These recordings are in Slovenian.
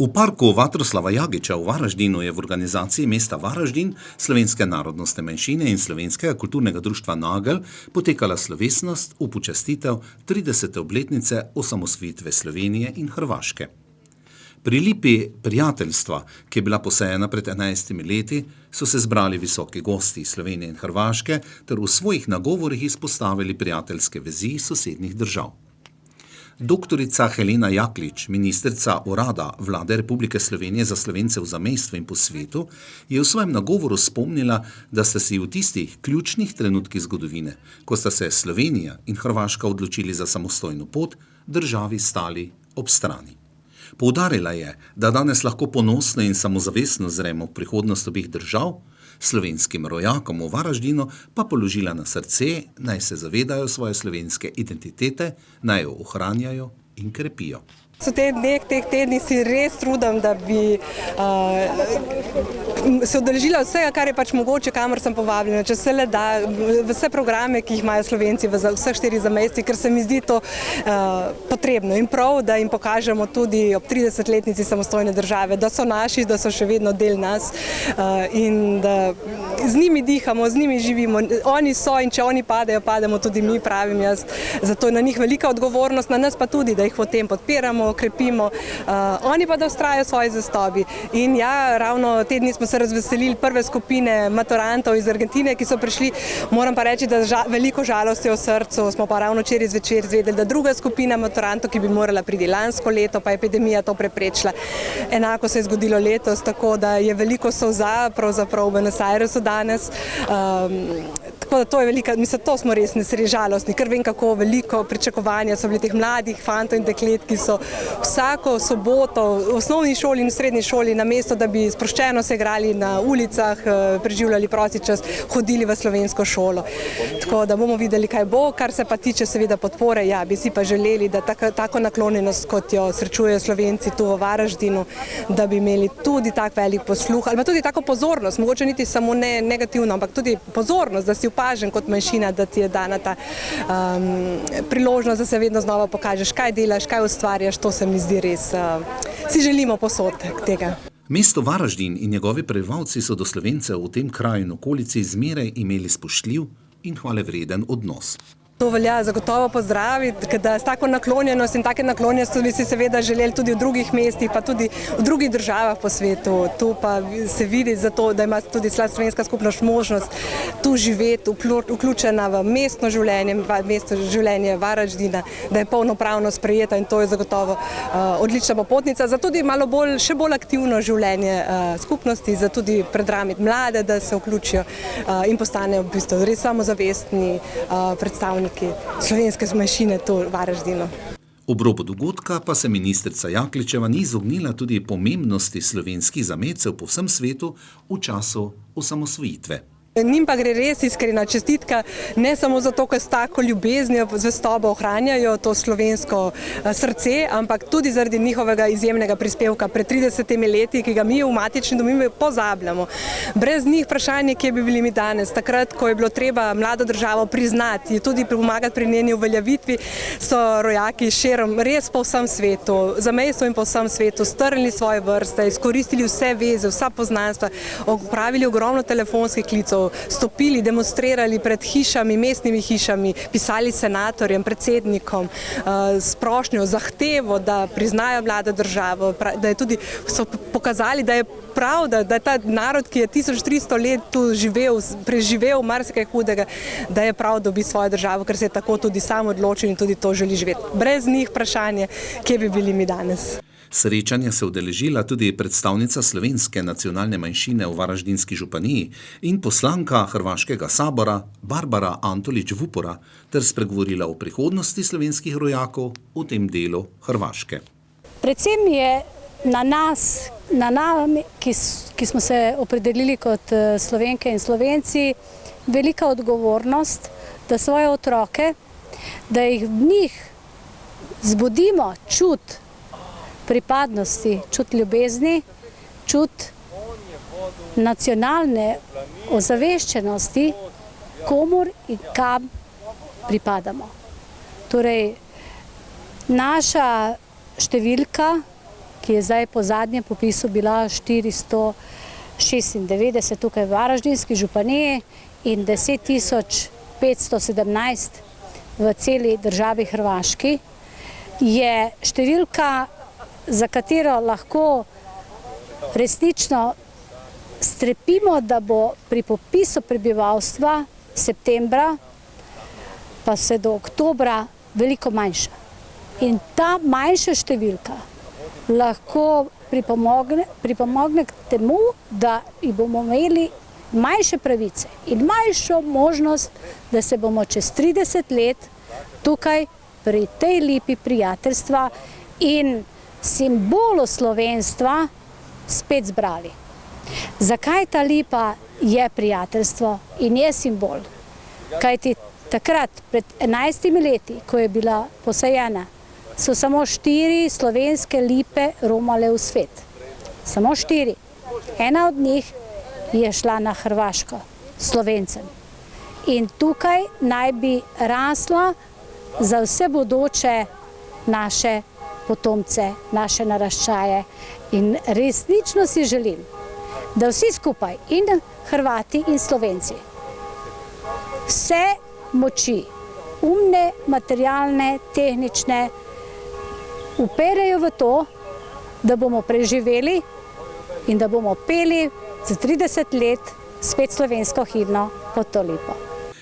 V parku Vatroslava Jagiča v Varaždinu je v organizaciji mesta Varaždin, slovenske narodnostne manjšine in slovenskega kulturnega društva Nagelj potekala slovesnost v počastitev 30. obletnice osamosvojitve Slovenije in Hrvaške. Pri lipi prijateljstva, ki je bila posejena pred 11 leti, so se zbrali visoki gosti iz Slovenije in Hrvaške ter v svojih nagovorih izpostavili prijateljske vezi sosednjih držav. Doktorica Helena Jaklič, ministrica urada Vlade Republike Slovenije za Slovence v zamejstvu in po svetu, je v svojem nagovoru spomnila, da sta si v tistih ključnih trenutkih zgodovine, ko sta se Slovenija in Hrvaška odločili za samostojno pot, državi stali ob strani. Poudarila je, da danes lahko ponosno in samozavestno zremo v prihodnost obeh držav, slovenskim rojakom v Varaždinu pa položila na srce, naj se zavedajo svoje slovenske identitete, naj jo ohranjajo in krepijo. V teh tednih si res trudim, da bi se udeležila vsega, kar je pač mogoče, kamor sem povabljena, če se le da, vse programe, ki jih imajo Slovenci v vseh 4 zamejstvih, ker se mi zdi to potrebno in prav, da jim pokažemo tudi ob 30-letnici samostojne države, da so naši, da so še vedno del nas in da z njimi dihamo, z njimi živimo. Oni so in če oni padejo, pademo tudi mi, pravim jaz. Zato je na njih velika odgovornost, na nas pa tudi, da jih v tem podpiramo, krepimo, oni pa da vztrajajo svoji zastobi. In ja, ravno te dni smo se razveselili prve skupine maturantov iz Argentine, ki so prišli. Moram pa reči, da veliko žalosti v srcu smo pa ravno včeraj zvečer izvedeli, da druga skupina maturantov, ki bi morala priti lansko leto, pa je epidemija to preprečila. Enako se je zgodilo letos, tako da je veliko solza pravzaprav v Buenos Airesu danes. Tako da to je velika, mislim, to smo res žalostni, ker vem, kako veliko pričakovanja so bili teh mladih fantov in deklet, ki so vsako soboto v osnovni šoli in v srednji šoli, namesto da bi sproščeno se igrali na ulicah, preživljali prosti čas, hodili v slovensko šolo. Tako da bomo videli, kaj bo, kar se pa tiče seveda podpore, ja, bi si pa želeli, da tako naklonjenost, kot jo srečujejo Slovenci tu v Varaždinu, da bi imeli tudi tak velik posluh, ali pa tudi tako pozornost, mogoče niti samo ne negativno, ampak tudi pozornost, da si opažen kot manjšina, da ti je dana ta priložnost, da se vedno znova pokažeš, kaj delaš, kaj ustvarjaš, to se mi zdi res, si želimo posod tega. Mesto Varaždin in njegovi prebivalci so do Slovencev v tem kraju in okolici zmeraj imeli spoštljiv in hvalevreden odnos. To velja zagotovo pozdraviti, da s tako naklonjenost in take naklonjenosti bi si seveda želeli tudi v drugih mestih, pa tudi v drugih državah po svetu. Tu pa se vidi zato, da ima tudi slovenska skupnost možnost tu živeti, vključena v mestno življenje Varaždina, da je polnopravno sprejeta in to je zagotovo odlična popotnica za tudi malo bolj, še bolj aktivno življenje skupnosti, za tudi predramiti mlade, da se vključijo in postanejo v bistvu res samozavestni predstavniki slovenske manjšine tu v Varaždinu. Ob robu dogodka pa se ministrica Jakličeva ni izognila tudi pomembnosti slovenskih zamejcev po vsem svetu v času osamosvojitve. Njim pa gre res iskrena čestitka, ne samo zato, ker s tako ljubeznijo, zvestobo ohranjajo to slovensko srce, ampak tudi zaradi njihovega izjemnega prispevka pred 30 leti, ki ga mi v matični domovini pozabljamo. Brez njih vprašanje, kje bi bili mi danes. Takrat, ko je bilo treba mlado državo priznati, tudi pomagati pri njeni uveljavitvi, so rojaki širom res po vsem svetu, zamejstvu in po vsem svetu, strnili svoje vrste, izkoristili vse veze, vsa poznanstva, opravili ogromno telefonskih klicev, stopili, demonstrirali pred hišami, mestnimi hišami, pisali senatorjem, predsednikom s prošnjo, zahtevo, da priznajo mlado državo, da je tudi so pokazali, da je prav, da je ta narod, ki je 1300 let tu preživel marsikaj hudega, da je prav dobi svojo državo, ker se je tako tudi sam odločil in tudi to želi živeti. Brez njih vprašanje, kje bi bili mi danes. Srečanja se udeležila tudi predstavnica slovenske nacionalne manjšine v Varaždinski županiji in poslanka Hrvaškega sabora Barbara Antolić-Vupora ter spregovorila o prihodnosti slovenskih rojakov v tem delu Hrvaške. Predvsem je na nas, ki smo se opredelili kot Slovenke in Slovenci, velika odgovornost, da svoje otroke, da jih v njih zbudimo čut pripadnosti, čut ljubezni, čut nacionalne ozaveščenosti, komur in kam pripadamo. Torej, naša številka ki je zdaj po zadnjem popisu bila 496 tukaj v Varaždinski županiji in 10.517 v celi državi Hrvaški, je številka, za katero lahko resnično strepimo, da bo pri popisu prebivalstva septembra pa vse do oktobra veliko manjša. In ta manjša številka lahko pripomogne k temu, da bomo imeli manjše pravice in manjšo možnost, da se bomo čez 30 let tukaj pri tej lipi prijateljstva in simbolu slovenstva spet zbrali. Zakaj ta lipa je prijateljstvo in je simbol? Kajti takrat, pred 11 leti, ko je bila posajena, so samo 4 slovenske lipe romale v svet. Samo 4. Ena od njih je šla na Hrvaško, Slovencem. In tukaj naj bi rasla za vse bodoče naše potomce, naše naraščaje. In resnično si želim, da vsi skupaj, in Hrvati in Slovenci, vse moči, umne, materialne, tehnične, uperejo v to, da bomo preživeli in da bomo peli za 30 let spet slovensko himno pod to lipo.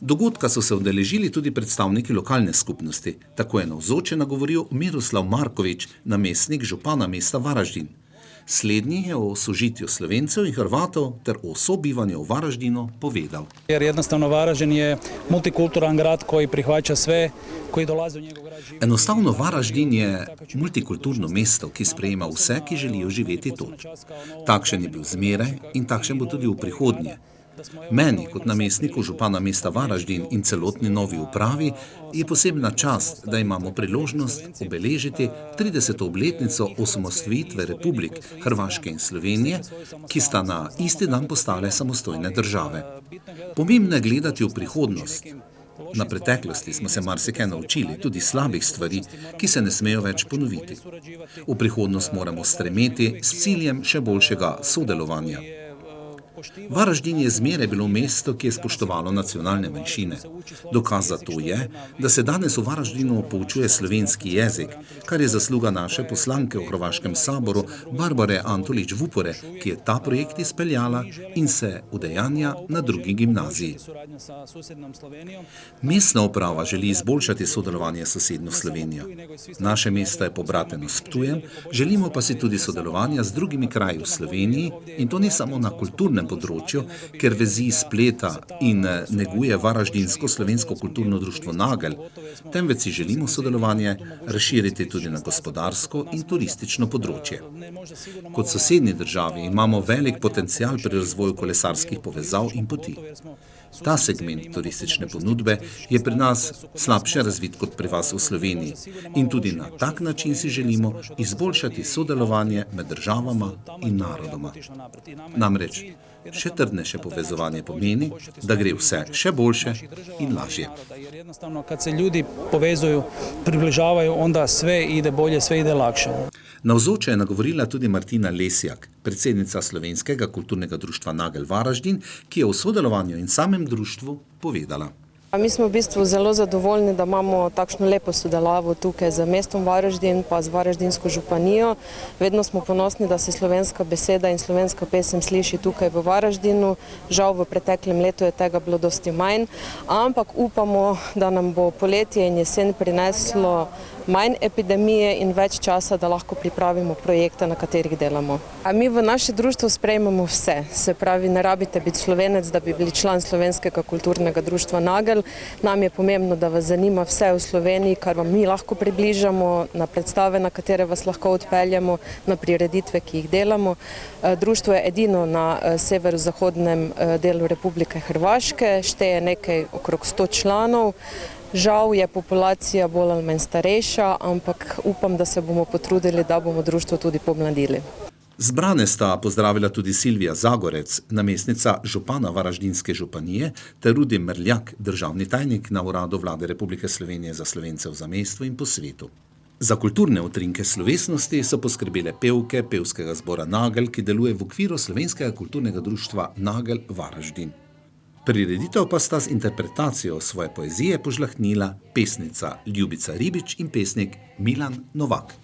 Dogodka so se udeležili tudi predstavniki lokalne skupnosti. Tako je navzoče nagovoril Miroslav Markovič, namestnik župana mesta Varaždin. Slednji je o sožitju Slovencev in Hrvatov ter o sobivanju v Varaždinu povedal. Jer jednostavno Varaždin je multikulturan grad koji prihvaća sve, koji dolaze u njegov grad živjeti. Enostavno Varaždin je multikulturno mesto, ki sprejema vse, ki želijo živeti tu. Takšen je bil zmeraj in takšen bo tudi v prihodnje. Meni, kot namestniku župana mesta Varaždin in celotni novi upravi, je posebna čast, da imamo priložnost obeležiti 30. obletnico osamosvojitve republik Hrvaške in Slovenije, ki sta na isti dan postale samostojne države. Pomembno je gledati v prihodnost. Na preteklosti smo se marsikaj naučili, tudi slabih stvari, ki se ne smejo več ponoviti. V prihodnost moramo stremeti s ciljem še boljšega sodelovanja. Varaždin je zmeraj bilo mesto, ki je spoštovalo nacionalne manjšine. Dokaz za to je, da se danes v Varaždinu poučuje slovenski jezik, kar je zasluga naše poslanke v Hrvaškem saboru Barbare Antolić-Vupore, ki je ta projekt izpeljala in se udejanja na drugi gimnaziji. Mestna uprava želi izboljšati sodelovanje s sosednjo Slovenijo. Naše mesto je pobrateno s Ptujem, želimo pa si tudi sodelovanja z drugimi kraji v Sloveniji in to ne samo na kulturnem področju, ker vezi spleta in neguje Varaždinsko-slovensko kulturno društvo Nagelj, temveč si želimo sodelovanje razširiti tudi na gospodarsko in turistično področje. Kot sosednji državi imamo velik potencial pri razvoju kolesarskih povezav in poti. Ta segment turistične ponudbe je pri nas slabše razvit kot pri vas v Sloveniji in tudi na tak način si želimo izboljšati sodelovanje med državama in narodoma. Namreč, še trdnejše povezovanje pomeni, da gre vse še boljše in lažje. Jer jednostavno kad se ljudi povezuju, približavaju, onda sve ide bolje, sve ide lakše. Navzoče je nagovorila tudi Martina Lesjak, predsednica Slovenskega kulturnega društva Nagelj Varaždin, ki je o sodelovanju in samem društvu povedala. Mi smo v bistvu zelo zadovoljni, da imamo takšno lepo sodelavo tukaj z mestom Varaždin pa z Varaždinsko županijo. Vedno smo ponosni, da se slovenska beseda in slovenska pesem sliši tukaj v Varaždinu. Žal v preteklem letu je tega bilo dosti manj, ampak upamo, da nam bo poletje in jesen prineslo manj epidemije in več časa, da lahko pripravimo projekte, na katerih delamo. A mi v naše društvo sprejmemo vse. Se pravi, ne rabite biti Slovenec, da bi bili član Slovenskega kulturnega društva Nagelj. Nam je pomembno, da vas zanima vse v Sloveniji, kar vam mi lahko približamo, na predstave, na katere vas lahko odpeljamo, na prireditve, ki jih delamo. Društvo je edino na severozahodnem delu Republike Hrvaške, šteje nekaj okrog 100 članov. Žal je populacija bolj ali manj starejša, ampak upam, da se bomo potrudili, da bomo društvo tudi pomladili. Zbrane sta pozdravila tudi Silvija Zagorec, namestnica župana Varaždinske županije, ter Rudi Merljak, državni tajnik na uradu Vlade Republike Slovenije za Slovence v zamejstvu in po svetu. Za kulturne utrinke slovesnosti so poskrbele pevke pevskega zbora Nagelj, ki deluje v okviru Slovenskega kulturnega društva Nagelj Varaždin. Prireditev pa sta z interpretacijo svoje poezije požlahtnila pesnica Ljubica Ribič in pesnik Milan Novak.